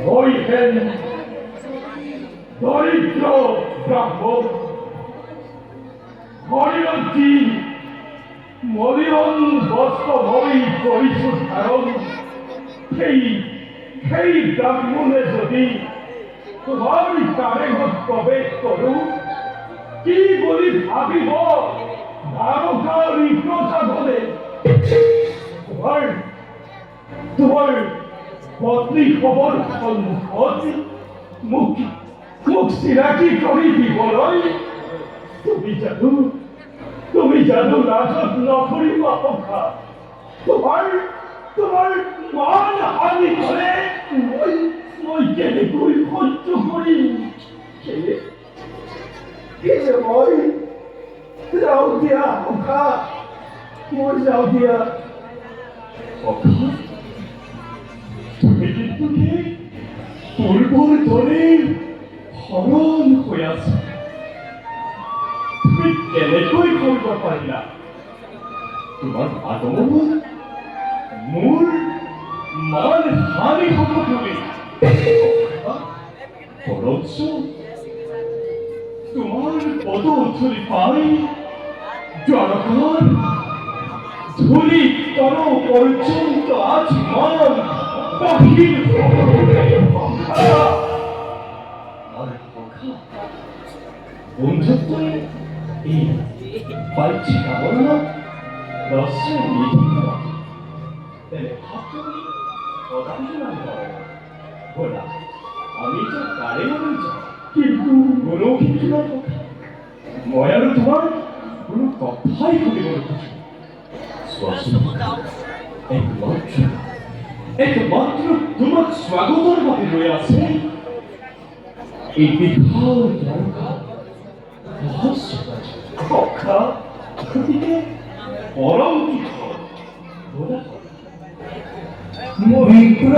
হইতেন দরিদ্র ব্রাহ্মণ হরিণী মলিয়ন বস্ত্রভবী পরিশোধ ধারণ সেই ব্রাহ্মণে যদি তোমার কারে প্রবেশ করু কি বলি ভাবিব দ্বারকার প্রসাধনে তোমার পত্নী খবর সম্মুখত মুখ সিরাকি করি বিবরণ তুমি জানো রাজত নকরিব অপেক্ষা তোমার মান হানি করে মই কেনেকৈ সহ্য করি মই যাও দিয়া অখা মই যাও দিয়া অখা তুমি কিন্তু পূর্বর দলে হরণ হয়ে আছো তুমি কেনেকৈ কৰিব পাৰিলা তোমাৰ আগমন মোৰ মান হানি হ'ব বুলি পৰঞ্চ তোমাৰ পদ ধূলি পাই জনগণ ধূলি তর পর্যন্ত আজ মান বাহির বন্ধুত্ব এই পাইছি কামনা রসে নিহিত ভাবছি পদার্থমান বলা আমি তো কারে মনে যাই কিন্তু কোনো কিছু না মই আৰু তোমাৰ কোনো কথাই শুনিব নোখোজো একমাত্র তোমার স্বাগতের বাবে রয়ে আছে এই বিশাল দ্বারকা রহস্য গতিকে পরম কি মহিপ্র